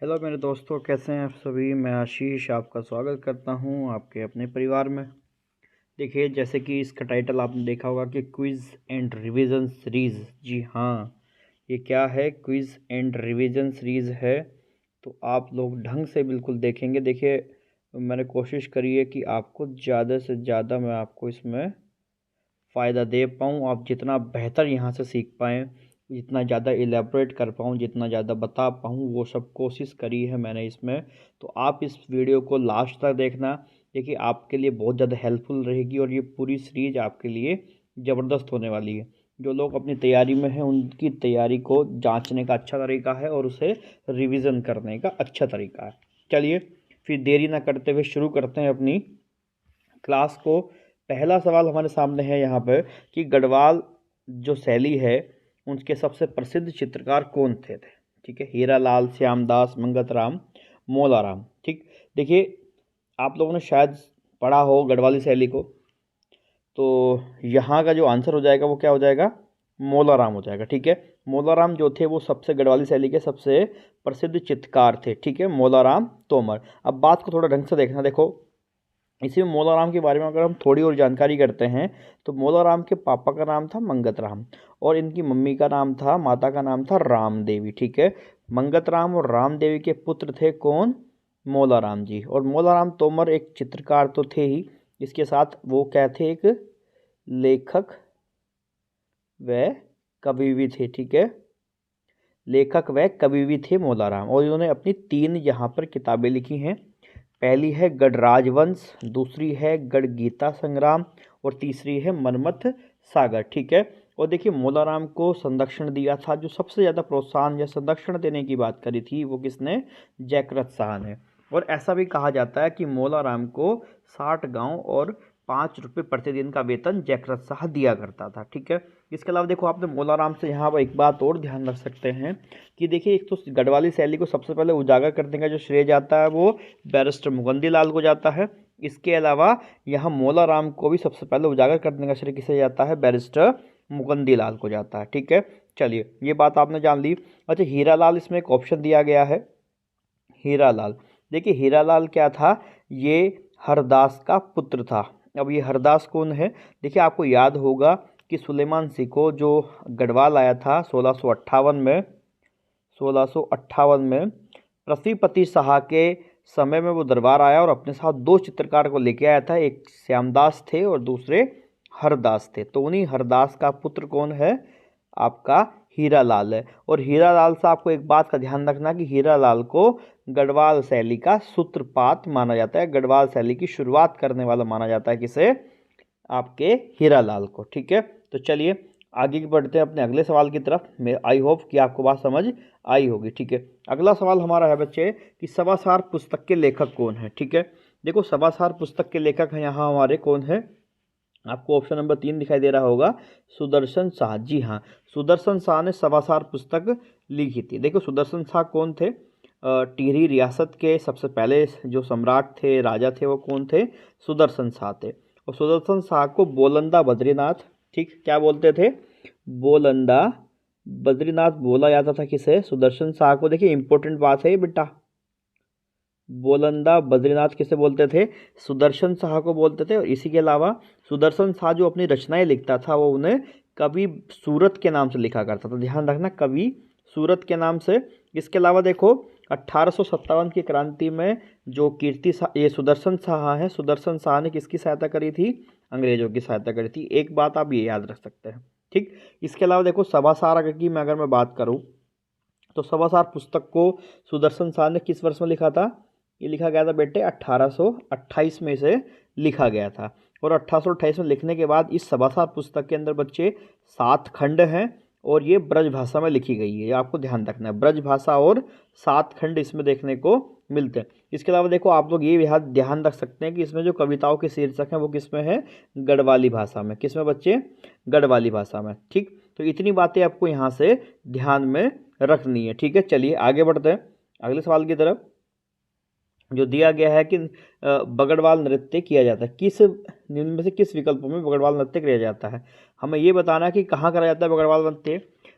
Hello मेरे दोस्तों, कैसे हैं आप सभी। मैं आशीष आपका स्वागत करता हूं आपके अपने परिवार में। देखिए, जैसे कि इसका टाइटल आपने देखा होगा कि क्विज़ एंड रिवीजन सीरीज़। जी हाँ, ये क्या है, क्विज़ एंड रिवीजन सीरीज़ है। तो आप लोग ढंग से बिल्कुल देखेंगे। देखिए, मैंने कोशिश करी है कि आपको ज़्यादा से ज़्यादा मैं आपको इसमें फ़ायदा दे पाऊँ, आप जितना बेहतर यहाँ से सीख पाएँ, जितना ज़्यादा इलेबोरेट कर पाऊँ, जितना ज़्यादा बता पाऊँ, वो सब कोशिश करी है मैंने इसमें। तो आप इस वीडियो को लास्ट तक देखना। देखिए, आपके लिए बहुत ज़्यादा हेल्पफुल रहेगी और ये पूरी सीरीज आपके लिए ज़बरदस्त होने वाली है। जो लोग अपनी तैयारी में हैं, उनकी तैयारी को जांचने का अच्छा तरीका है और उसे रिवीजन करने का अच्छा तरीका है। चलिए, फिर देरी ना करते हुए शुरू करते हैं अपनी क्लास को। पहला सवाल हमारे सामने है यहाँ पर कि गढ़वाल जो शैली है, उनके सबसे प्रसिद्ध चित्रकार कौन थे। ठीक है, हीरालाल, श्यामदास, मंगतराम, मोलाराम। ठीक, देखिए, आप लोगों ने शायद पढ़ा हो गढ़वाली शैली को, तो यहाँ का जो आंसर हो जाएगा वो क्या हो जाएगा, मोलाराम हो जाएगा। ठीक है, मोलाराम जो थे वो सबसे गढ़वाली शैली के सबसे प्रसिद्ध चित्रकार थे। ठीक है, मोलाराम तोमर। अब बात को थोड़ा ढंग से देखना। देखो, इसी में मोलाराम के बारे में अगर हम थोड़ी और जानकारी करते हैं तो मोलाराम के पापा का नाम था मंगतराम और इनकी मम्मी का नाम था, माता का नाम था राम देवी। ठीक है, मंगतराम और राम देवी के पुत्र थे कौन, मोलाराम जी। और मोलाराम तोमर एक चित्रकार तो थे ही, इसके साथ वो क्या थे, एक लेखक व कवि भी थे। ठीक है, लेखक व कवि भी थे मोलाराम, और इन्होंने अपनी 3 यहाँ पर किताबें लिखी हैं। पहली है गढ़ राजवंश, दूसरी है गढ़ गीता संग्राम और तीसरी है मनमथ सागर। ठीक है, और देखिए, मोलाराम को संरक्षण दिया था, जो सबसे ज़्यादा प्रोत्साहन या संरक्षण देने की बात करी थी वो किसने, जयकृत शाह ने। और ऐसा भी कहा जाता है कि मोलाराम को 60 गांव और 5 रुपये प्रतिदिन का वेतन जयकृत शाह दिया करता था। ठीक है, इसके अलावा देखो, आपने मोलाराम से यहाँ पर एक बात और ध्यान रख सकते हैं कि देखिए, एक तो गढ़वाली शैली को सबसे पहले उजागर करने का जो श्रेय जाता है वो बैरिस्टर मुगंदी लाल को जाता है। इसके अलावा यहाँ मोलाराम को भी सबसे पहले उजागर करने का श्रेय किसे जाता है, बैरिस्टर मुगंदी लाल को जाता है। ठीक है, चलिए, ये बात आपने जान ली। अच्छा, हीरालाल इसमें एक ऑप्शन दिया गया है, हीरालाल। देखिए, हीरालाल क्या था, ये हरदास का पुत्र था। अब ये हरदास कौन है, देखिए, आपको याद होगा कि सुलेमान सिको जो गढ़वाल आया था 1658 में, 1658 में पृथ्वीपति शाह के समय में वो दरबार आया और अपने साथ 2 चित्रकार को लेके आया था। एक श्यामदास थे और दूसरे हरदास थे। तो उन्हीं हरदास का पुत्र कौन है, आपका हीरालाल है। और हीरालाल से आपको एक बात का ध्यान रखना कि हीरालाल को गढ़वाल शैली का सूत्रपात माना जाता है, गढ़वाल शैली की शुरुआत करने वाला माना जाता है किसे, आपके हीरालाल को। ठीक है, तो चलिए आगे बढ़ते हैं अपने अगले सवाल की तरफ। मैं आई होप कि आपको बात समझ आई होगी। ठीक है, अगला सवाल हमारा है बच्चे कि सवासार पुस्तक के लेखक कौन है। ठीक है, देखो, सवासार पुस्तक के लेखक हैं यहाँ हमारे कौन है, आपको ऑप्शन नंबर 3 दिखाई दे रहा होगा, सुदर्शन शाह। जी हाँ, सुदर्शन शाह ने सवासार पुस्तक लिखी थी। देखो, सुदर्शन शाह कौन थे, टिहरी रियासत के सबसे पहले जो सम्राट थे, राजा थे, वो कौन थे, सुदर्शन शाह थे। और सुदर्शन शाह को बोलंदा बद्रीनाथ, ठीक, क्या बोलते थे, बोलंदा बद्रीनाथ बोला जाता था किसे, सुदर्शन शाह को। देखिए, इंपॉर्टेंट बात है ये बेटा, बोलंदा बद्रीनाथ किसे बोलते थे, सुदर्शन शाह को बोलते थे। और इसी के अलावा सुदर्शन शाह जो अपनी रचनाएं लिखता था वो उन्हें कवि सूरत के नाम से लिखा करता था। ध्यान रखना, कवि सूरत के नाम से। इसके अलावा देखो, 1857 की क्रांति में जो कीर्ति शाह, ये सुदर्शन शाह है, सुदर्शन शाह ने किसकी सहायता करी थी, अंग्रेजों की सहायता करी थी। एक बात आप ये याद रख सकते हैं। ठीक, इसके अलावा देखो, सभासार अगर मैं बात करूँ तो सभासार पुस्तक को सुदर्शन शाह ने किस वर्ष में लिखा था, ये लिखा गया था बेटे 1828 में इसे लिखा गया था। और 1828 में लिखने के बाद इस सभासार पुस्तक के अंदर बच्चे 7 खंड हैं और ये ब्रज भाषा में लिखी गई है। ये आपको ध्यान रखना है, ब्रज भाषा और 7 खंड इसमें देखने को मिलते हैं। इसके अलावा देखो, आप लोग ये ध्यान रख सकते हैं कि इसमें जो कविताओं के शीर्षक हैं वो किस में है, गढ़वाली भाषा में। किस में बच्चे, गढ़वाली भाषा में। ठीक, तो इतनी बातें आपको यहाँ से ध्यान में रखनी है। ठीक है, चलिए आगे बढ़ते हैं अगले सवाल की तरफ, जो दिया गया है कि बगड़वाल नृत्य किया जाता है, किस निम्न में से किस विकल्पों में बगड़वाल नृत्य किया जाता है। हमें ये बताना है कि कहाँ करा जाता है बगड़वाल नृत्य।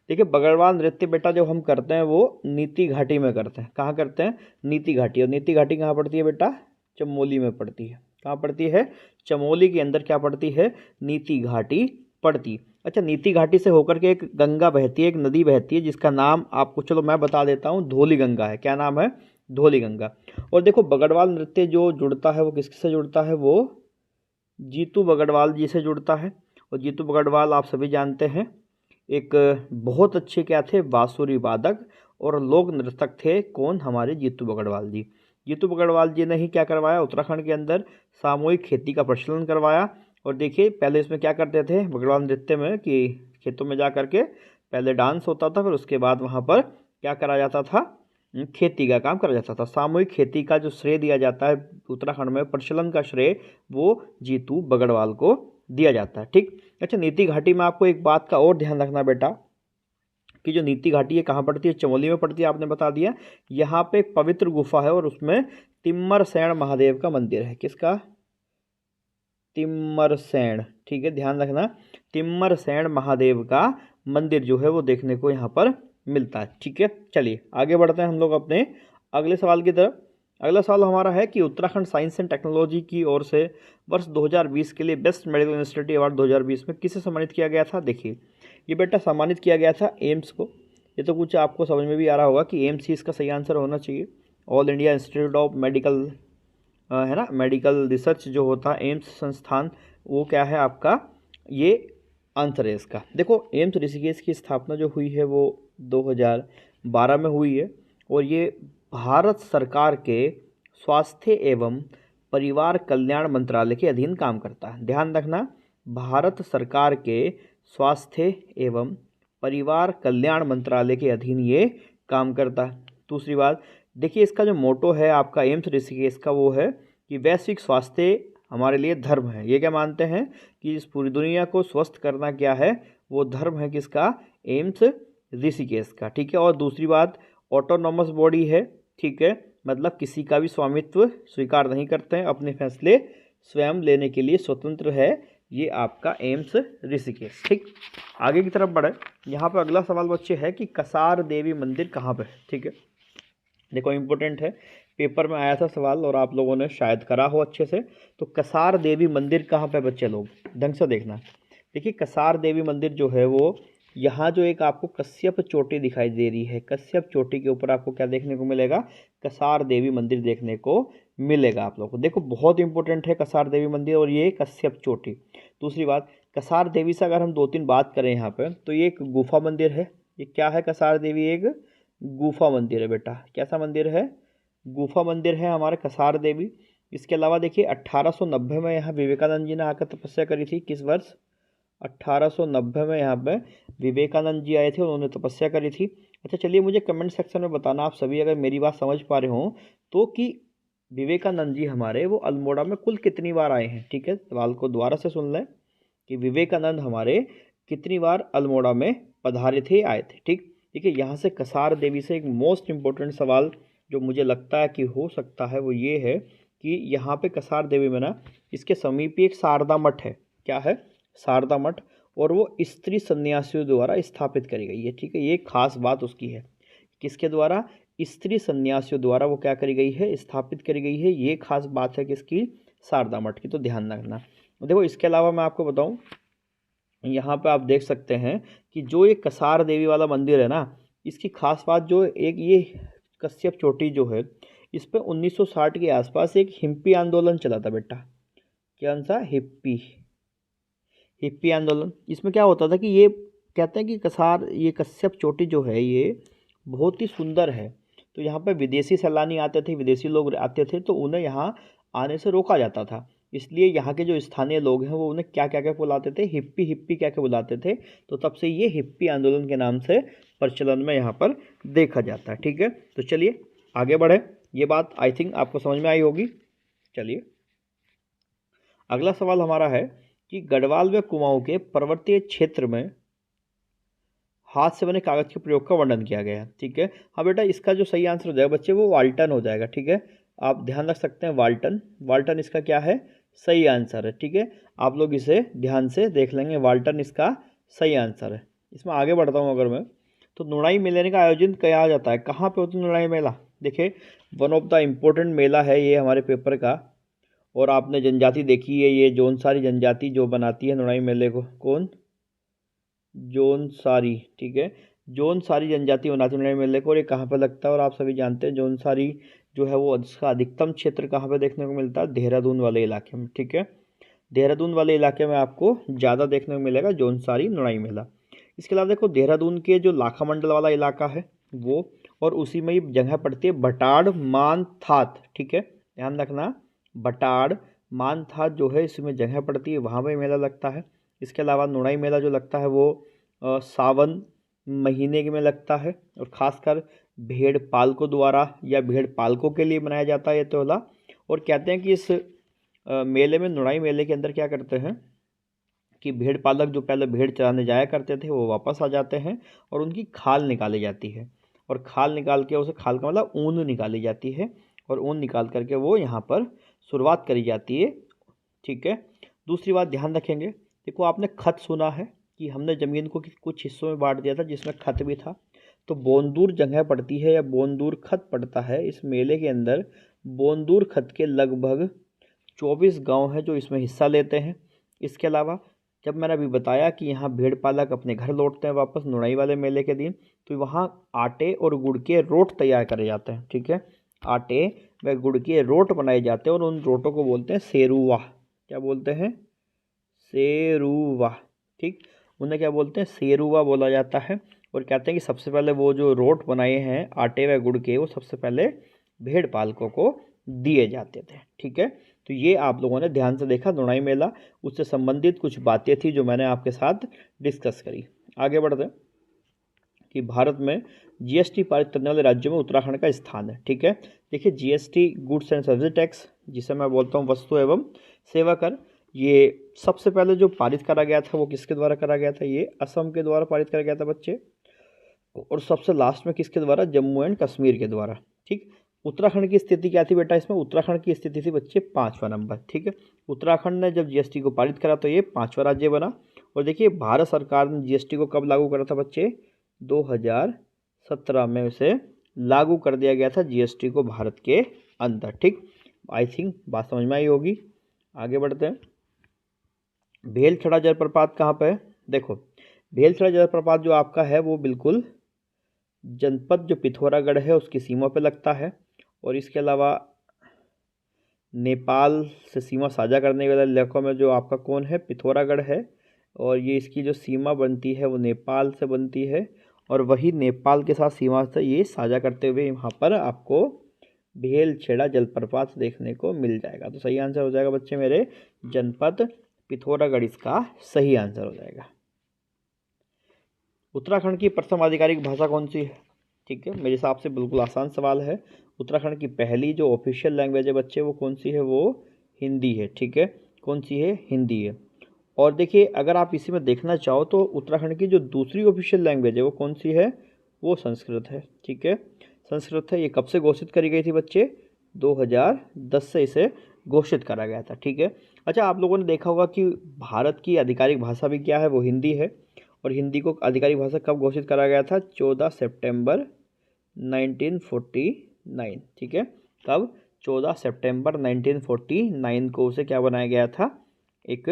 देखिए बगड़वाल नृत्य बेटा जो हम करते हैं वो नीति घाटी में करते हैं। कहाँ करते हैं? नीति घाटी। और नीति घाटी कहाँ पड़ती है बेटा? चमोली में पड़ती है। कहाँ पड़ती है? चमोली के अंदर क्या पड़ती है? नीति घाटी पड़ती। अच्छा, नीति घाटी से होकर के एक गंगा बहती है, एक नदी बहती है जिसका नाम आपको चलो मैं बता देता हूँ, धौली गंगा है। क्या नाम है? धौली गंगा। और देखो बगड़वाल नृत्य जो जुड़ता है वो किससे जुड़ता है? वो जीतू बगड़वाल जी से जुड़ता है। और जीतू बगड़वाल आप सभी जानते हैं एक बहुत अच्छे क्या थे? बांसुरी वादक और लोक नर्तक थे। कौन? हमारे जीतू बगड़वाल जी। जीतू बगड़वाल जी ने ही क्या करवाया? उत्तराखंड के अंदर सामूहिक खेती का प्रचलन करवाया। और देखिए पहले इसमें क्या करते थे बगड़वाल नृत्य में कि खेतों में जा करके पहले डांस होता था, फिर उसके बाद वहाँ पर क्या करा जाता था? खेती का काम करा जाता था। सामूहिक खेती का जो श्रेय दिया जाता है उत्तराखंड में, प्रचलन का श्रेय वो जीतू बगड़वाल को दिया जाता है। ठीक। अच्छा, नीति घाटी में आपको एक बात का और ध्यान रखना बेटा कि जो नीति घाटी है कहाँ पड़ती है? चमोली में पड़ती है, आपने बता दिया। यहाँ पे एक पवित्र गुफा है और उसमें तिम्मरसैण महादेव का मंदिर है। किसका? तिम्मरसैण। ठीक है, ध्यान रखना, तिम्मरसैण महादेव का मंदिर जो है वो देखने को यहाँ पर मिलता है। ठीक है, चलिए आगे बढ़ते हैं हम लोग अपने अगले सवाल की तरफ। अगला सवाल हमारा है कि उत्तराखंड साइंस एंड टेक्नोलॉजी की ओर से वर्ष 2020 के लिए बेस्ट मेडिकल यूनिवर्सिटी अवार्ड 2020 में किसे सम्मानित किया गया था? देखिए ये बेटा सम्मानित किया गया था एम्स को। ये तो कुछ आपको समझ में भी आ रहा होगा कि एम्स ही इसका सही आंसर होना चाहिए। All India institute of medical है ना, मेडिकल रिसर्च जो होता है एम्स संस्थान, वो क्या है आपका? ये आंसर है इसका। देखो एम्स ऋषिकेश की स्थापना जो हुई है वो 2012 में हुई है और ये भारत सरकार के स्वास्थ्य एवं परिवार कल्याण मंत्रालय के अधीन काम करता है। ध्यान रखना, भारत सरकार के स्वास्थ्य एवं परिवार कल्याण मंत्रालय के अधीन ये काम करता है। दूसरी बात देखिए, इसका जो मोटो है आपका एम्स ऋषिकेश का वो है कि वैश्विक स्वास्थ्य हमारे लिए धर्म है। ये क्या मानते हैं कि इस पूरी दुनिया को स्वस्थ करना क्या है? वो धर्म है किसका? एम्स ऋषिकेश का। ठीक है। और दूसरी बात ऑटोनॉमस बॉडी है। ठीक है, मतलब किसी का भी स्वामित्व स्वीकार नहीं करते हैं, अपने फैसले स्वयं लेने के लिए स्वतंत्र है ये आपका एम्स ऋषिकेश। ठीक, आगे की तरफ बढ़े। यहाँ पर अगला सवाल बच्चे है कि कसार देवी मंदिर कहाँ पर है? ठीक है, देखो इम्पोर्टेंट है, पेपर में आया था सवाल और आप लोगों ने शायद करा हो अच्छे से। तो कसार देवी मंदिर कहाँ पे बच्चे लोग ढंग से देखना। देखिए कसार देवी मंदिर जो है वो यहाँ जो एक आपको कश्यप चोटी दिखाई दे रही है, कश्यप चोटी के ऊपर आपको क्या देखने को मिलेगा? कसार देवी मंदिर देखने को मिलेगा आप लोग को। देखो बहुत इंपॉर्टेंट है कसार देवी मंदिर और ये कश्यप चोटी। दूसरी बात, कसार देवी से अगर हम 2-3 बात करें यहाँ पर तो ये एक गुफा मंदिर है। ये क्या है? कसार देवी एक गुफा मंदिर है बेटा। कैसा मंदिर है? गुफा मंदिर है हमारे कसार देवी। इसके अलावा देखिए 1890 में यहाँ विवेकानंद जी ने आकर तपस्या करी थी। किस वर्ष? 1890 में यहाँ पे विवेकानंद जी आए थे, उन्होंने तपस्या करी थी। अच्छा चलिए मुझे कमेंट सेक्शन में बताना आप सभी अगर मेरी बात समझ पा रहे हो तो कि विवेकानंद जी हमारे वो अल्मोड़ा में कुल कितनी बार आए हैं। ठीक है, सवाल को दोबारा से सुन लें कि विवेकानंद हमारे कितनी बार अल्मोड़ा में पधारे थे, आए थे। ठीक, देखिए यहाँ से कसार देवी से एक मोस्ट इम्पोर्टेंट सवाल जो मुझे लगता है कि हो सकता है वो ये है कि यहाँ पे कसार देवी में ना इसके समीप ही एक शारदा मठ है। क्या है? शारदा मठ। और वो स्त्री सन्यासियों द्वारा स्थापित करी गई है। ठीक है, ये खास बात उसकी है। किसके द्वारा? स्त्री सन्यासियों द्वारा वो क्या करी गई है? स्थापित करी गई है। ये खास बात है किसकी? शारदा मठ की, तो ध्यान रखना। देखो इसके अलावा मैं आपको बताऊँ, यहाँ पे आप देख सकते हैं कि जो ये कसार देवी वाला मंदिर है ना, इसकी खास बात जो एक ये कश्यप चोटी जो है इस पे 1960 के आसपास एक हिप्पी आंदोलन चला था बेटा। क्या सा? हिप्पी आंदोलन। इसमें क्या होता था कि ये कहते हैं कि ये कश्यप चोटी जो है ये बहुत ही सुंदर है। तो यहाँ पे विदेशी सैलानी आते थे, विदेशी लोग आते थे तो उन्हें यहाँ आने से रोका जाता था। इसलिए यहाँ के जो स्थानीय लोग हैं वो उन्हें क्या क्या क्या बुलाते थे? हिप्पी हिप्पी क्या क्या बुलाते थे। तो तब से ये हिप्पी आंदोलन के नाम से प्रचलन में यहाँ पर देखा जाता है। ठीक है, तो चलिए आगे बढ़े। ये बात आई थिंक आपको समझ में आई होगी। चलिए अगला सवाल हमारा है कि गढ़वाल व कुमाऊं के पर्वतीय क्षेत्र में हाथ से बने कागज के प्रयोग का वर्णन किया गया है। ठीक है, हाँ बेटा इसका जो सही आंसर हो जाएगा बच्चे वो वाल्टन हो जाएगा। ठीक है, आप ध्यान रख सकते हैं वाल्टन। वाल्टन इसका क्या है? सही आंसर है। ठीक है, आप लोग इसे ध्यान से देख लेंगे, वाल्टन इसका सही आंसर है। इसमें आगे बढ़ता हूँ अगर मैं, तो नुणाई मेले का आयोजन किया जाता है, कहाँ पे होता है नुणाई मेला? देखिए, वन ऑफ द इम्पोर्टेंट मेला है ये हमारे पेपर का। और आपने जनजाति देखी है, ये जौनसारी जनजाति जो बनाती है नुणाई मेले को, कौन? जौनसारी, ठीक है। जौनसारी जनजाति बनाती है नुणाई मेले को, और ये कहाँ पे लगता है? और आप सभी जानते हैं जौनसारी जो है वो इसका अधिकतम क्षेत्र कहाँ पे देखने को मिलता है? देहरादून वाले इलाके में, ठीक है। देहरादून वाले इलाके में आपको ज़्यादा देखने को मिलेगा जौनसारी नुणाई मेला। इसके अलावा देखो, देहरादून के जो लाखा मंडल वाला इलाका है वो, और उसी में ही जगह पड़ती है बटाड़ मानथात, ठीक है, ध्यान रखना। बटाड़ मानथात जो है इसमें जगह पड़ती है, वहाँ पर मेला लगता है। इसके अलावा नुणाई मेला जो लगता है वो सावन महीने में लगता है, और ख़ासकर भेड़ पालकों द्वारा या भेड़ पालकों के लिए बनाया जाता है ये त्योहार। और कहते हैं कि इस मेले में, नुणाई मेले के अंदर क्या करते हैं कि भेड़ पालक जो पहले भेड़ चराने जाया करते थे वो वापस आ जाते हैं, और उनकी खाल निकाली जाती है, और खाल निकाल के, उसे खाल का मतलब ऊन निकाली जाती है, और ऊन निकाल करके वो यहाँ पर शुरुआत करी जाती है, ठीक है। दूसरी बात ध्यान रखेंगे, देखो आपने खत सुना है कि हमने ज़मीन को कुछ हिस्सों में बांट दिया था जिसमें खत भी था। तो बोंदूर जगह पड़ती है या बोंदूर खत पड़ता है इस मेले के अंदर। बोंदूर खत के लगभग 24 गांव हैं जो इसमें हिस्सा लेते हैं। इसके अलावा जब मैंने अभी बताया कि यहाँ भेड़ पालक अपने घर लौटते हैं वापस नुणाई वाले मेले के दिन, तो वहाँ आटे और गुड़ के रोट तैयार करे जाते हैं, ठीक है। आटे व गुड़ के रोट बनाए जाते हैं, और उन रोटों को बोलते हैं सेरुवा। क्या बोलते हैं? सेरुवा, ठीक। उन्हें क्या बोलते हैं? सेरुवा बोला जाता है। और कहते हैं कि सबसे पहले वो जो रोट बनाए हैं आटे व गुड़ के, वो सबसे पहले भेड़ पालकों को दिए जाते थे, ठीक है। तो ये आप लोगों ने ध्यान से देखा नुणाई मेला, उससे संबंधित कुछ बातें थी जो मैंने आपके साथ डिस्कस करी। आगे बढ़ते हैं कि भारत में जीएसटी पारित करने वाले राज्यों में उत्तराखंड का स्थान है, ठीक है। देखिए, GST goods and service tax, जिसे मैं बोलता हूँ वस्तु एवं सेवा कर, ये सबसे पहले जो पारित करा गया था वो किसके द्वारा करा गया था? ये असम के द्वारा पारित करा गया था बच्चे। और सबसे लास्ट में किसके द्वारा? जम्मू एंड कश्मीर के द्वारा, ठीक। उत्तराखंड की स्थिति क्या थी बेटा इसमें? उत्तराखंड की स्थिति थी बच्चे 5वां नंबर, ठीक है। उत्तराखंड ने जब जीएसटी को पारित करा तो ये 5वां राज्य बना। और देखिए, भारत सरकार ने जीएसटी को कब लागू करा था बच्चे? 2017 में उसे लागू कर दिया गया था जीएसटी को भारत के अंदर, ठीक। आई थिंक बात समझ में आई होगी। आगे बढ़ते हैं। भेलछड़ा जलप्रपात कहाँ पे है? देखो, भेलछड़ा जलप्रपात जो आपका है वो बिल्कुल जनपद जो पिथौरागढ़ है उसकी सीमा पे लगता है। और इसके अलावा नेपाल से सीमा साझा करने वाले इलाकों में जो आपका कौन है? पिथौरागढ़ है। और ये इसकी जो सीमा बनती है वो नेपाल से बनती है, और वही नेपाल के साथ सीमा से ये साझा करते हुए यहाँ पर आपको भेलछड़ा जलप्रपात देखने को मिल जाएगा। तो सही आंसर हो जाएगा बच्चे मेरे, जनपद पिथौरागढ़ इसका सही आंसर हो जाएगा। उत्तराखंड की प्रथम आधिकारिक भाषा कौन सी है? ठीक है, मेरे हिसाब से बिल्कुल आसान सवाल है। उत्तराखंड की पहली जो ऑफिशियल लैंग्वेज है बच्चे वो कौन सी है? वो हिंदी है, ठीक है। कौन सी है? हिंदी है। और देखिए, अगर आप इसी में देखना चाहो तो उत्तराखंड की जो दूसरी ऑफिशियल लैंग्वेज है वो कौन सी है? वो संस्कृत है, ठीक है। संस्कृत है। ये कब से घोषित करी गई थी बच्चे? 2010 से इसे घोषित करा गया था, ठीक है। अच्छा, आप लोगों ने देखा होगा कि भारत की आधिकारिक भाषा भी क्या है? वो हिंदी है। और हिंदी को आधिकारिक भाषा कब घोषित करा गया था? 14 सितंबर 1949, ठीक है। कब? 14 सितंबर 1949 को उसे क्या बनाया गया था? एक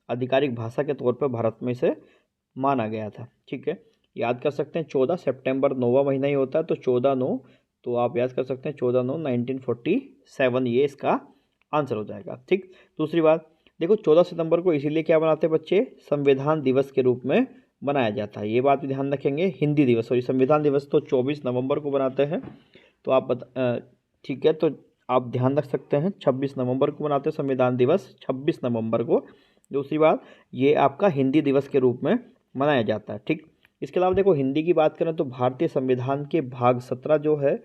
आधिकारिक भाषा के तौर पर भारत में इसे माना गया था, ठीक है। याद कर सकते हैं, 14 सितंबर 9वां महीना ही होता है, तो 14/9, तो आप याद कर सकते हैं 14/9 1947, ये इसका आंसर हो जाएगा, ठीक। दूसरी बात देखो, 14 सितंबर को इसीलिए क्या बनाते हैं बच्चे? संविधान दिवस के रूप में मनाया जाता है। ये बात भी ध्यान रखेंगे। हिंदी दिवस, और संविधान दिवस तो 24 नवंबर को बनाते हैं, तो आप ठीक है, तो आप ध्यान रख सकते हैं 26 नवंबर को मनाते हैं संविधान दिवस, 26 नवंबर को। दूसरी बात, ये आपका हिंदी दिवस के रूप में मनाया जाता है, ठीक। इसके अलावा देखो, हिंदी की बात करें तो भारतीय संविधान के भाग 17 जो है,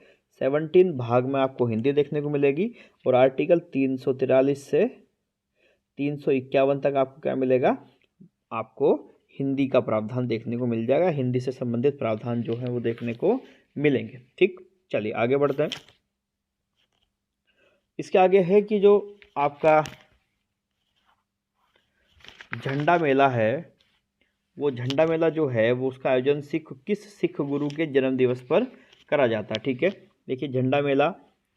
17 भाग में आपको हिंदी देखने को मिलेगी। और आर्टिकल 343 से 351 तक आपको क्या मिलेगा? आपको हिंदी का प्रावधान देखने को मिल जाएगा। हिंदी से संबंधित प्रावधान जो है वो देखने को मिलेंगे, ठीक। चलिए आगे बढ़ते हैं। इसके आगे है कि जो आपका झंडा मेला है वो झंडा मेला जो है वो उसका आयोजन किस सिख गुरु के जन्म दिवस पर करा जाता है। ठीक है, देखिए झंडा मेला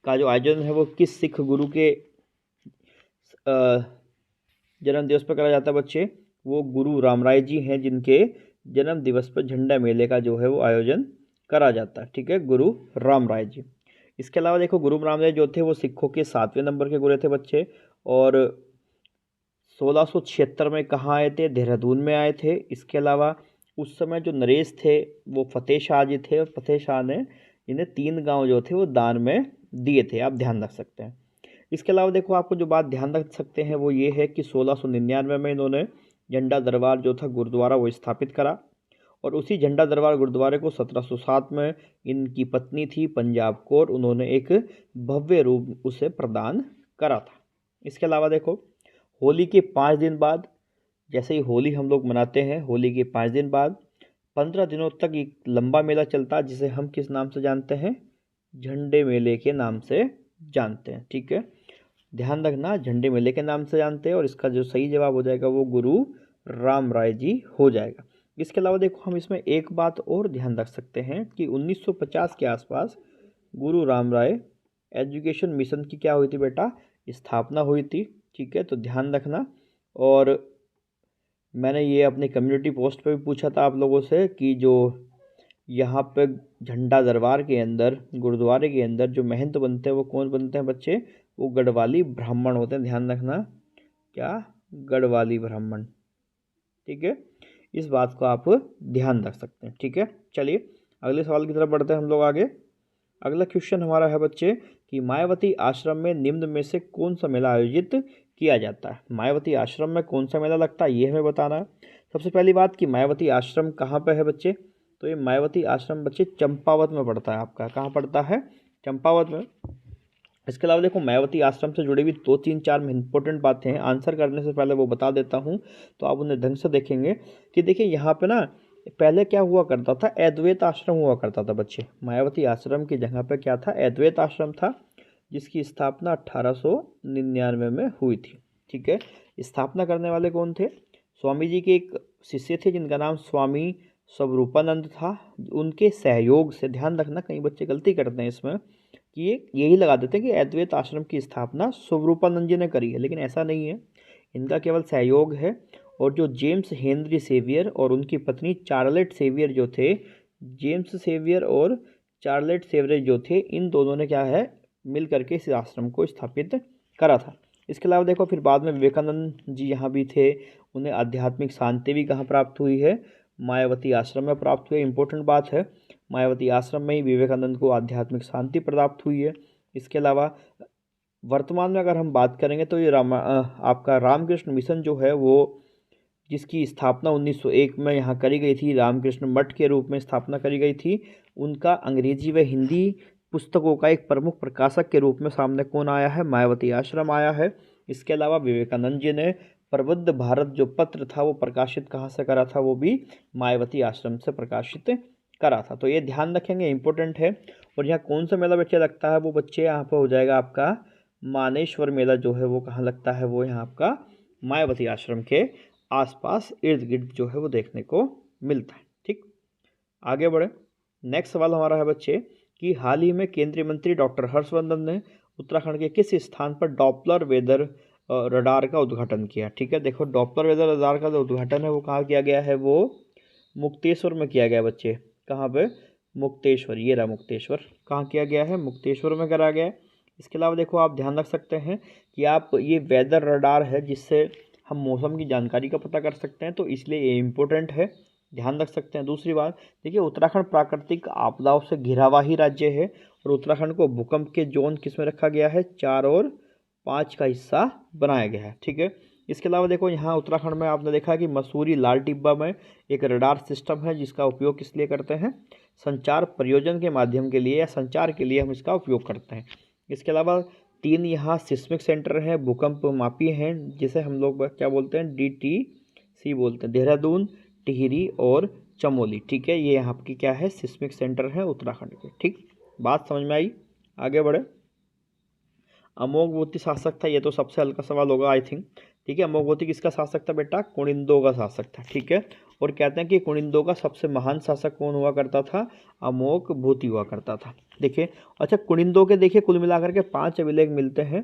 का जो आयोजन है वो किस सिख गुरु के जन्म दिवस पर करा जाता है बच्चे। वो गुरु रामराय जी हैं, जिनके जन्म दिवस पर झंडा मेले का जो है वो आयोजन करा जाता है। ठीक है, गुरु रामराय जी। इसके अलावा देखो गुरु रामराय जो थे वो सिखों के 7वें नंबर के गुरु थे बच्चे, और 1676 में कहाँ आए थे, देहरादून में आए थे। इसके अलावा उस समय जो नरेश थे वो फतेह शाह जी थे, और फतेह शाह ने इन्हें 3 गांव जो थे वो दान में दिए थे, आप ध्यान रख सकते हैं। इसके अलावा देखो आपको जो बात ध्यान रख सकते हैं वो ये है कि 1699 में इन्होंने झंडा दरबार जो था गुरुद्वारा वो स्थापित करा, और उसी झंडा दरबार गुरुद्वारे को 1707 में इनकी पत्नी थी पंजाब कौर, उन्होंने एक भव्य रूप उसे प्रदान करा था। इसके अलावा देखो होली के 5 दिन बाद, जैसे ही होली हम लोग मनाते हैं, होली के 5 दिन बाद 15 दिनों तक एक लंबा मेला चलता है, जिसे हम किस नाम से जानते हैं, झंडे मेले के नाम से जानते हैं। ठीक है, ध्यान रखना, झंडे मेले के नाम से जानते हैं, और इसका जो सही जवाब हो जाएगा वो गुरु रामराय जी हो जाएगा। इसके अलावा देखो हम इसमें एक बात और ध्यान रख सकते हैं कि 1950 के आसपास गुरु रामराय एजुकेशन मिशन की क्या हुई थी बेटा, स्थापना हुई थी। ठीक है, तो ध्यान रखना। और मैंने ये अपनी कम्युनिटी पोस्ट पे भी पूछा था आप लोगों से कि जो यहाँ पे झंडा दरबार के अंदर, गुरुद्वारे के अंदर जो महंत बनते हैं वो कौन बनते हैं बच्चे, वो गढ़वाली ब्राह्मण होते हैं। ध्यान रखना, क्या, गढ़वाली ब्राह्मण। ठीक है, इस बात को आप ध्यान रख सकते हैं। ठीक है, चलिए अगले सवाल की तरफ बढ़ते हैं हम लोग आगे। अगला क्वेश्चन हमारा है बच्चे कि मायावती आश्रम में निम्न में से कौन सा मेला आयोजित किया जाता है। मायावती आश्रम में कौन सा मेला लगता है ये हमें बताना है। सबसे पहली बात कि मायावती आश्रम कहाँ पे है बच्चे, तो ये मायावती आश्रम बच्चे चंपावत में पड़ता है। आपका कहाँ पड़ता है, चंपावत में। इसके अलावा देखो मायावती आश्रम से जुड़ी हुई 2-3-4 इंपॉर्टेंट बातें हैं, आंसर करने से पहले वो बता देता हूँ, तो आप उन्हें ढंग से देखेंगे कि देखिए यहाँ पे ना पहले क्या हुआ करता था, अद्वैत आश्रम हुआ करता था बच्चे। मायावती आश्रम की जगह पे क्या था, अद्वैत आश्रम था, जिसकी स्थापना 1899 में हुई थी। ठीक है, स्थापना करने वाले कौन थे, स्वामी जी के एक शिष्य थे जिनका नाम स्वामी स्वरूपानंद था। उनके सहयोग से, ध्यान रखना कई बच्चे गलती करते हैं इसमें कि ये यही लगा देते हैं कि अद्वैत आश्रम की स्थापना स्वरूपानंद जी ने करी है, लेकिन ऐसा नहीं है, इनका केवल सहयोग है। और जो जेम्स हेनरी सेवियर और उनकी पत्नी चार्लेट सेवियर जो थे, जेम्स सेवियर और चार्लेट सेवियर जो थे, इन दोनों ने क्या है मिल करके इस आश्रम को स्थापित करा था। इसके अलावा देखो फिर बाद में विवेकानंद जी यहाँ भी थे, उन्हें आध्यात्मिक शांति भी कहाँ प्राप्त हुई है, मायावती आश्रम में प्राप्त हुई। इंपॉर्टेंट बात है, मायावती आश्रम में ही विवेकानंद को आध्यात्मिक शांति प्राप्त हुई है। इसके अलावा वर्तमान में अगर हम बात करेंगे तो ये आपका रामकृष्ण मिशन जो है वो, जिसकी स्थापना 1901 में यहाँ करी गई थी, रामकृष्ण मठ के रूप में स्थापना करी गई थी, उनका अंग्रेजी व हिंदी पुस्तकों का एक प्रमुख प्रकाशक के रूप में सामने कौन आया है, मायावती आश्रम आया है। इसके अलावा विवेकानंद जी ने प्रबुद्ध भारत जो पत्र था वो प्रकाशित कहाँ से करा था, वो भी मायावती आश्रम से प्रकाशित करा था। तो ये ध्यान रखेंगे, इंपॉर्टेंट है। और यहाँ कौन सा मेला बच्चे लगता है, वो बच्चे यहाँ पर हो जाएगा आपका मानेश्वर मेला जो है वो कहाँ लगता है, वो यहाँ आपका मायावती आश्रम के आसपास इर्द गिर्द जो है वो देखने को मिलता है। ठीक, आगे बढ़े। नेक्स्ट सवाल हमारा है बच्चे कि हाल ही में केंद्रीय मंत्री डॉक्टर हर्षवर्धन ने उत्तराखंड के किस स्थान पर डॉपलर वेदर रडार का उद्घाटन किया। ठीक है, देखो डॉपलर वेदर रडार का जो उद्घाटन है वो कहाँ किया गया है, वो मुक्तेश्वर में किया गया बच्चे। कहाँ पे, मुक्तेश्वर, ये रहा मुक्तेश्वर, कहाँ किया गया है, मुक्तेश्वर में करा गया है। इसके अलावा देखो आप ध्यान रख सकते हैं कि आप ये वेदर रडार है जिससे हम मौसम की जानकारी का पता कर सकते हैं, तो इसलिए ये इम्पोर्टेंट है, ध्यान रख सकते हैं। दूसरी बात देखिए, उत्तराखंड प्राकृतिक आपदाओं से घिरा हुआ ही राज्य है, और उत्तराखंड को भूकंप के जोन किस में रखा गया है, 4 और 5 का हिस्सा बनाया गया है। ठीक है, इसके अलावा देखो यहाँ उत्तराखंड में आपने देखा कि मसूरी लाल टिब्बा में एक रडार सिस्टम है, जिसका उपयोग किस लिए करते हैं, संचार प्रयोजन के माध्यम के लिए या संचार के लिए हम इसका उपयोग करते हैं। इसके अलावा 3 यहाँ सिस्मिक सेंटर हैं, भूकंप मापी हैं, जिसे हम लोग क्या बोलते हैं, DTC बोलते हैं, देहरादून, टिहरी और चमोली। ठीक है, ये यहाँ की क्या है, सिस्मिक सेंटर है उत्तराखंड के। ठीक, बात समझ में आई, आगे बढ़े। अमोघवर्ती शासक था, ये तो सबसे हल्का सवाल होगा आई थिंक। ठीक है, अमोघवर्ती किसका शासक था बेटा, कुनिंदो का शासक था। ठीक है, और कहते हैं कि कुनिंदों का सबसे महान शासक कौन हुआ करता था, अमोघ भूति हुआ करता था। देखिए अच्छा, कुनिंदों के देखिए कुल मिलाकर के 5 अभिलेख मिलते हैं,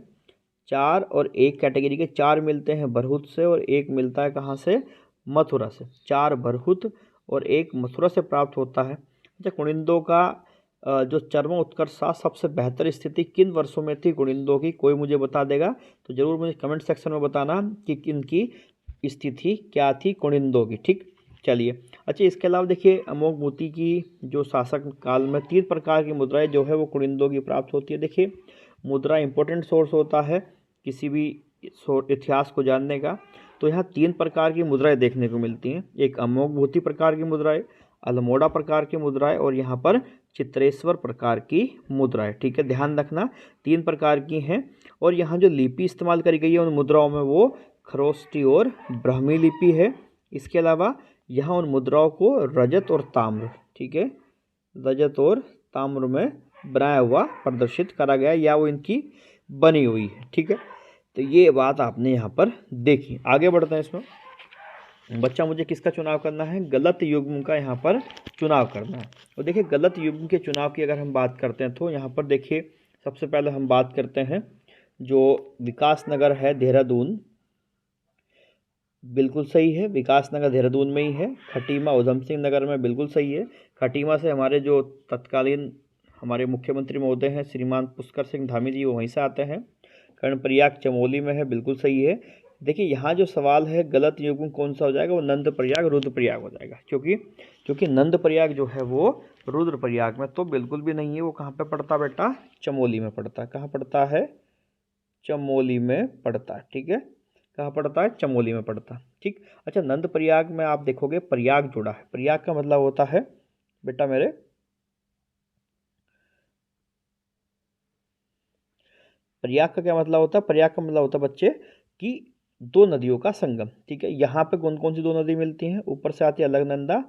4 और 1 कैटेगरी के 4 मिलते हैं बरहुत से और 1 मिलता है कहाँ से, मथुरा से। 4 बरहुत और 1 मथुरा से प्राप्त होता है। अच्छा, कुनिंदों का जो चरम उत्कर्ष था, सबसे बेहतर स्थिति किन वर्षों में थी कुनिंदों की, कोई मुझे बता देगा तो जरूर मुझे कमेंट सेक्शन में बताना कि किनकी स्थिति क्या थी कुनिंदों की। ठीक, चलिए। अच्छा, इसके अलावा देखिए अमोघ भूति की जो शासक काल में 3 प्रकार की मुद्राएं जो है वो कुनिंदों की प्राप्त होती है। देखिए मुद्रा इंपॉर्टेंट सोर्स होता है किसी भी इतिहास को जानने का। तो यहाँ 3 प्रकार की मुद्राएं देखने को मिलती हैं, एक अमोघ भूति प्रकार की मुद्राएं, अल्मोड़ा प्रकार की मुद्राएं और यहाँ पर चित्रेश्वर प्रकार की मुद्राएं। ठीक है, ध्यान रखना 3 प्रकार की हैं। और यहाँ जो लिपि इस्तेमाल करी गई है उन मुद्राओं में वो खरोष्टी और ब्राह्मी लिपि है। इसके अलावा यहाँ उन मुद्राओं को रजत और ताम्र, ठीक है, रजत और ताम्र में बनाया हुआ प्रदर्शित करा गया या वो इनकी बनी हुई है। ठीक है, तो ये बात आपने यहाँ पर देखी। आगे बढ़ते हैं। इसमें बच्चा मुझे किसका चुनाव करना है, गलत युग्म का यहाँ पर चुनाव करना है। और देखिए गलत युग्म के चुनाव की अगर हम बात करते हैं तो यहाँ पर देखिए सबसे पहले हम बात करते हैं जो विकास नगर है देहरादून, बिल्कुल सही है, विकास नगर देहरादून में ही है। खटीमा उधम सिंह नगर में, बिल्कुल सही है। खटीमा से हमारे जो तत्कालीन हमारे मुख्यमंत्री महोदय हैं श्रीमान पुष्कर सिंह धामी जी, वो वहीं से आते हैं। कर्णप्रयाग चमोली में है, बिल्कुल सही है। देखिए यहाँ जो सवाल है गलत युग्म कौन सा हो जाएगा, वो नंदप्रयाग रुद्रप्रयाग हो जाएगा, क्योंकि नंदप्रयाग जो है वो रुद्रप्रयाग में तो बिल्कुल भी नहीं है। वो कहाँ पे पड़ता बेटा, चमोली में पड़ता है। कहाँ पड़ता है, चमोली में पड़ता है। ठीक है, कहाँ पड़ता है, चमोली में पड़ता है। ठीक, अच्छा, नंदप्रयाग में आप देखोगे प्रयाग जुड़ा है। प्रयाग का मतलब होता है बेटा मेरे, प्रयाग का क्या मतलब होता है, प्रयाग का मतलब होता है बच्चे कि 2 नदियों का संगम। ठीक है, यहाँ पे कौन कौन सी 2 नदी मिलती हैं, ऊपर से आती है अलकनंदा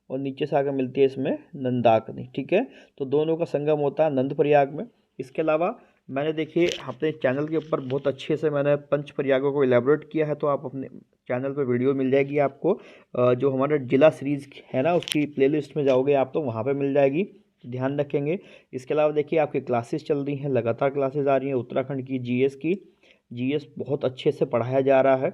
और नीचे से आकर मिलती है इसमें नंदाकिनी। ठीक है, तो दोनों का संगम होता है नंद प्रयाग में। इसके अलावा मैंने देखिए अपने चैनल के ऊपर बहुत अच्छे से मैंने पंच प्रयागों को इलेबोरेट किया है, तो आप अपने चैनल पर वीडियो मिल जाएगी आपको। जो हमारा जिला सीरीज़ है ना उसकी प्लेलिस्ट में जाओगे आप तो वहाँ पर मिल जाएगी, ध्यान रखेंगे। इसके अलावा देखिए आपकी क्लासेस चल रही हैं, लगातार क्लासेस आ रही हैं उत्तराखंड की जीएस की। जीएस बहुत अच्छे से पढ़ाया जा रहा है।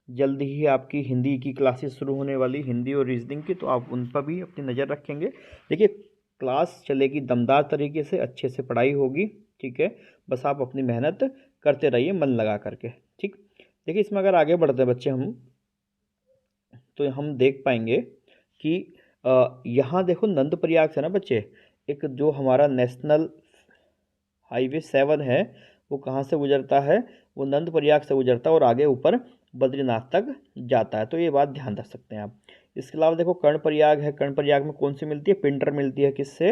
जल्द ही आपकी हिंदी की क्लासेस शुरू होने वाली, हिंदी और रीजनिंग की, तो आप उन पर भी अपनी नज़र रखेंगे। देखिए क्लास चलेगी दमदार तरीके से, अच्छे से पढ़ाई होगी। ठीक है, बस आप अपनी मेहनत करते रहिए मन लगा करके। ठीक, देखिए इसमें अगर आगे बढ़ते हैं बच्चे हम, तो हम देख पाएंगे कि यहाँ देखो नंदप्रयाग से ना बच्चे, एक जो हमारा नेशनल हाईवे 7 है वो कहाँ से गुजरता है, वो नंदप्रयाग से गुजरता है और आगे ऊपर बद्रीनाथ तक जाता है। तो ये बात ध्यान रख सकते हैं आप। इसके अलावा देखो कर्णप्रयाग है, कर्णप्रयाग में कौन सी मिलती है, पिंडर मिलती है, किससे,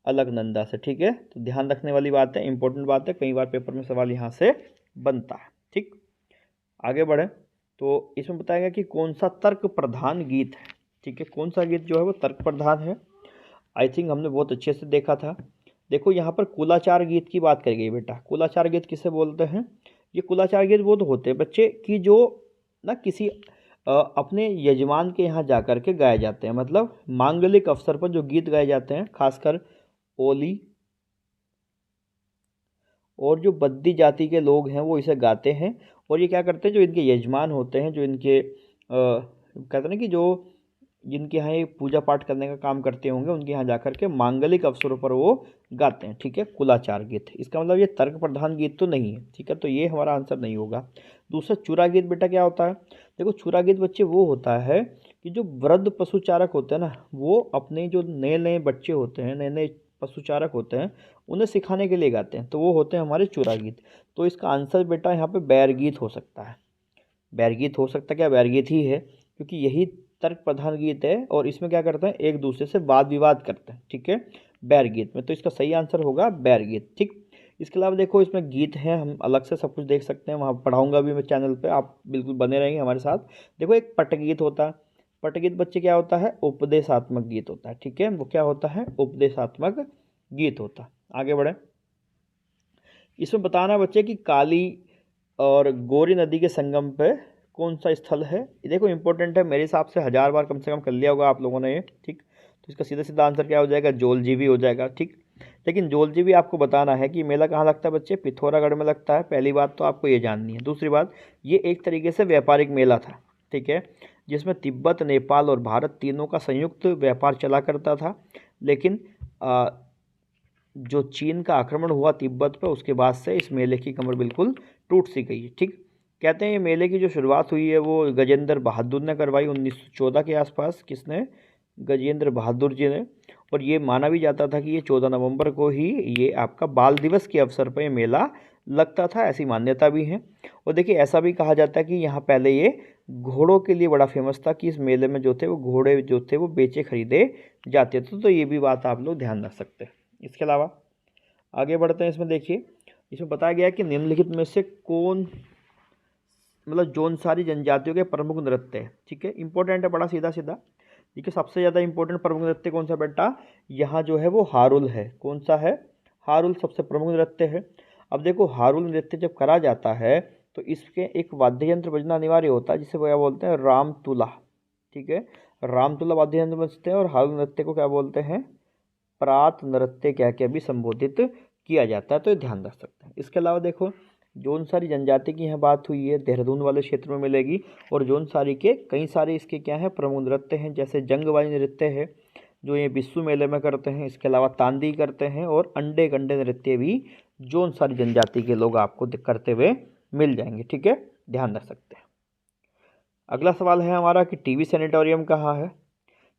अलकनंदा से। ठीक है, तो ध्यान रखने वाली बात है, इंपॉर्टेंट बात है, कई बार पेपर में सवाल यहाँ से बनता है। ठीक, आगे बढ़े तो इसमें बताएगा कि कौन सा तर्क प्रधान गीत है। ठीक है, कौन सा गीत जो है वो तर्क प्रधान है। आई थिंक हमने बहुत अच्छे से देखा था। देखो यहाँ पर कुलाचार गीत की बात करी गई बेटा। कुलाचार गीत किसे बोलते हैं, ये कुलाचार गीत वो तो होते हैं बच्चे कि जो ना किसी अपने यजमान के यहाँ जा कर के गाए जाते हैं, मतलब मांगलिक अवसर पर जो गीत गाए जाते हैं, खासकर ओली और जो बद्दी जाति के लोग हैं वो इसे गाते हैं। और ये क्या करते हैं, जो इनके यजमान होते हैं, जो इनके कहते हैं ना कि जो जिनके यहाँ ये पूजा पाठ करने का काम करते होंगे, उनके यहाँ जा कर के मांगलिक अवसरों पर वो गाते हैं। ठीक है, कुलाचार गीत। इसका मतलब ये तर्क प्रधान गीत तो नहीं है। ठीक है, तो ये हमारा आंसर नहीं होगा। दूसरा चूरा गीत बेटा क्या होता है, देखो चूरा गीत बच्चे वो होता है कि जो वृद्ध पशुचारक होते हैं ना, वो अपने जो नए नए बच्चे होते हैं, नए नए पशुचारक होते हैं, उन्हें सिखाने के लिए गाते हैं, तो वो होते हैं हमारे चूरा गीत। तो इसका आंसर बेटा यहाँ पे बैर गीत हो सकता है। बैर गीत हो सकता है, क्या बैर गीत ही है, क्योंकि यही तर्क प्रधान गीत है और इसमें क्या करते हैं, एक दूसरे से वाद विवाद करते हैं। ठीक है, बैर गीत में, तो इसका सही आंसर होगा बैर गीत। ठीक, इसके अलावा देखो इसमें गीत हैं, हम अलग से सब कुछ देख सकते हैं, वहाँ पढ़ाऊंगा भी मैं चैनल पे, आप बिल्कुल बने रहेंगे हमारे साथ। देखो एक पटगीत होता है, पटगीत बच्चे क्या होता है, उपदेशात्मक गीत होता है। ठीक है, वो क्या होता है, उपदेशात्मक गीत होता है। आगे बढ़े, इसमें बताना बच्चे कि काली और गोरी नदी के संगम पे कौन सा स्थल है? ये देखो इंपॉर्टेंट है, मेरे हिसाब से 1000 बार कम से कम कर लिया होगा आप लोगों ने ये, ठीक। तो इसका सीधा सीधा आंसर क्या हो जाएगा? जोलजीबी हो जाएगा, ठीक। लेकिन जोलजीबी आपको बताना है कि मेला कहाँ लगता है बच्चे? पिथौरागढ़ में लगता है। पहली बात तो आपको ये जाननी है। दूसरी बात, ये एक तरीके से व्यापारिक मेला था, ठीक है, जिसमें तिब्बत, नेपाल और भारत तीनों का संयुक्त व्यापार चला करता था। लेकिन जो चीन का आक्रमण हुआ तिब्बत पर, उसके बाद से इस मेले की कमर बिल्कुल टूट सी गई है, ठीक। कहते हैं ये मेले की जो शुरुआत हुई है वो गजेंद्र बहादुर ने करवाई 1914 के आसपास। किसने? गजेंद्र बहादुर जी ने। और ये माना भी जाता था कि ये 14 नवंबर को ही ये आपका बाल दिवस के अवसर पर ये मेला लगता था, ऐसी मान्यता भी है। और देखिए ऐसा भी कहा जाता है कि यहाँ पहले ये घोड़ों के लिए बड़ा फेमस था, कि इस मेले में जो थे वो घोड़े जो थे वो बेचे खरीदे जाते थे। तो ये भी बात आप लोग ध्यान रख सकते हैं। इसके अलावा आगे बढ़ते हैं। इसमें देखिए, इसमें बताया गया है कि निम्नलिखित में से कौन मतलब जौनसारी जनजातियों के प्रमुख नृत्य है, ठीक है। इंपॉर्टेंट है, बड़ा सीधा सीधा। देखिए सबसे ज़्यादा इंपॉर्टेंट प्रमुख नृत्य कौन सा बेटा? यहाँ जो है वो हारुल है। कौन सा है? हारुल सबसे प्रमुख नृत्य है। अब देखो हारुल नृत्य जब करा जाता है तो इसके एक वाद्य यंत्र बजना अनिवार्य होता है, जिसे क्या बोलते हैं? रामतुला, ठीक है। रामतुला वाद्य यंत्र बजते हैं और हारुल नृत्य को क्या बोलते हैं? प्रात नृत्य कह के भी संबोधित किया जाता है। तो ये ध्यान रख सकते हैं। इसके अलावा देखो जौनसारी जनजाति की यहाँ बात हुई है, देहरादून वाले क्षेत्र में मिलेगी। और जौनसारी के कई सारे इसके क्या है? प्रमुख नृत्य हैं, जैसे जंगबाजी नृत्य है जो ये बिस्सू मेले में करते हैं। इसके अलावा तांदी करते हैं और अंडे गंडे नृत्य भी जौनसारी जनजाति के लोग आपको करते हुए मिल जाएंगे, ठीक है, ध्यान रख सकते हैं। अगला सवाल है हमारा कि टीबी सैनिटोरियम कहाँ है?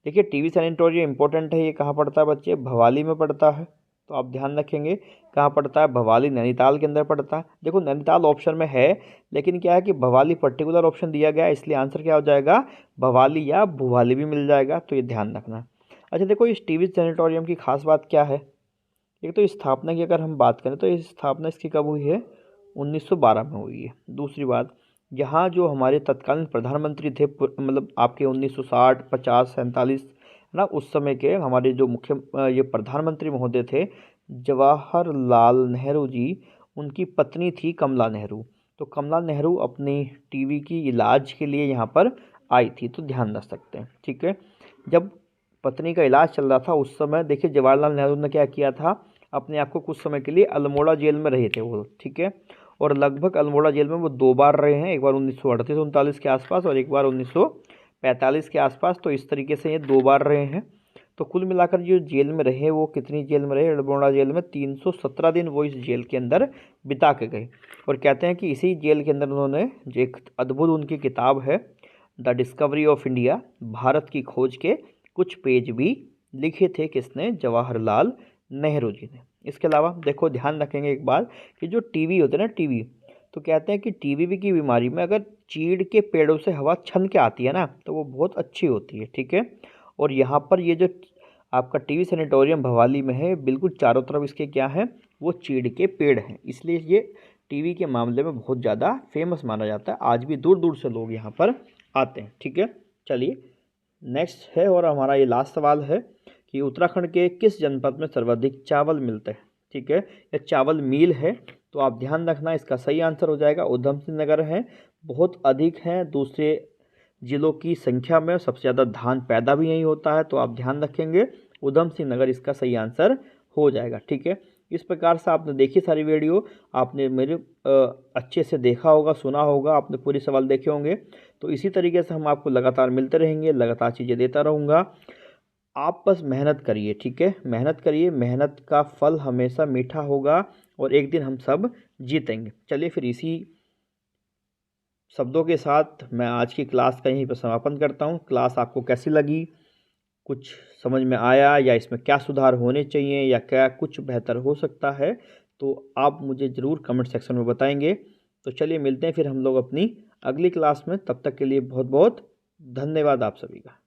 देखिए टीबी सैनिटोरियम इंपॉर्टेंट है। ये कहाँ पड़ता है बच्चे? भवाली में पड़ता है। तो आप ध्यान रखेंगे कहाँ पड़ता है? भवाली, नैनीताल के अंदर पड़ता है। देखो नैनीताल ऑप्शन में है, लेकिन क्या है कि भवाली पर्टिकुलर ऑप्शन दिया गया है, इसलिए आंसर क्या हो जाएगा? भवाली या भुवाली भी मिल जाएगा। तो ये ध्यान रखना। अच्छा देखो इस टीबी सैनिटोरियम की खास बात क्या है? एक तो स्थापना की अगर हम बात करें तो इस स्थापना इसकी कब हुई है? 1912 में हुई है। दूसरी बात, यहाँ जो हमारे तत्कालीन प्रधानमंत्री थे, मतलब आपके 1960, 50, 47 ना, उस समय के हमारे जो मुख्य ये प्रधानमंत्री महोदय थे जवाहरलाल नेहरू जी, उनकी पत्नी थी कमला नेहरू। तो कमला नेहरू अपनी टीबी की इलाज के लिए यहाँ पर आई थी। तो ध्यान रख सकते हैं, ठीक है। जब पत्नी का इलाज चल रहा था उस समय देखिए जवाहरलाल नेहरू ने क्या किया था? अपने आप को कुछ समय के लिए अल्मोड़ा जेल में रहे थे वो, ठीक है। और लगभग अल्मोड़ा जेल में वो 2 बार रहे हैं, एक बार 1938-39 के आसपास और एक बार 1945 के आसपास। तो इस तरीके से ये 2 बार रहे हैं। तो कुल मिलाकर जो जेल में रहे वो कितनी जेल में रहे? अल्मोड़ा जेल में 317 दिन वो इस जेल के अंदर बिता के गए। और कहते हैं कि इसी जेल के अंदर उन्होंने जो एक अद्भुत उनकी किताब है the discovery of India, Bharat की खोज के कुछ पेज भी लिखे थे। किसने? जवाहरलाल नेहरू जी ने। इसके अलावा देखो ध्यान रखेंगे एक बात कि जो टीबी होते हैं ना, टीबी, तो कहते हैं कि टीबी की बीमारी में अगर चीड़ के पेड़ों से हवा छन के आती है ना तो वो बहुत अच्छी होती है, ठीक है। और यहाँ पर ये जो आपका टीबी सैनिटोरियम भवाली में है, बिल्कुल चारों तरफ इसके क्या है? वो चीड़ के पेड़ हैं, इसलिए ये टीबी के मामले में बहुत ज़्यादा फेमस माना जाता है। आज भी दूर दूर से लोग यहाँ पर आते हैं, ठीक है। चलिए नेक्स्ट है और हमारा ये लास्ट सवाल है कि उत्तराखंड के किस जनपद में सर्वाधिक चावल मिलते हैं, ठीक है। यह चावल मिल है। तो आप ध्यान रखना, इसका सही आंसर हो जाएगा उधम सिंह नगर है। बहुत अधिक हैं दूसरे जिलों की संख्या में, सबसे ज़्यादा धान पैदा भी यही होता है। तो आप ध्यान रखेंगे उधम सिंह नगर इसका सही आंसर हो जाएगा, ठीक है। इस प्रकार से आपने देखी सारी वीडियो, आपने मेरे अच्छे से देखा होगा, सुना होगा, आपने पूरे सवाल देखे होंगे। तो इसी तरीके से हम आपको लगातार मिलते रहेंगे, लगातार चीज़ें देता रहूँगा। आप बस मेहनत करिए, ठीक है, मेहनत करिए, मेहनत का फल हमेशा मीठा होगा और एक दिन हम सब जीतेंगे। चलिए फिर इसी शब्दों के साथ मैं आज की क्लास का यहीं पर समापन करता हूँ। क्लास आपको कैसी लगी? कुछ समझ में आया या इसमें क्या सुधार होने चाहिए या क्या कुछ बेहतर हो सकता है? तो आप मुझे ज़रूर कमेंट सेक्शन में बताएंगे। तो चलिए मिलते हैं फिर हम लोग अपनी अगली क्लास में। तब तक के लिए बहुत बहुत धन्यवाद आप सभी का।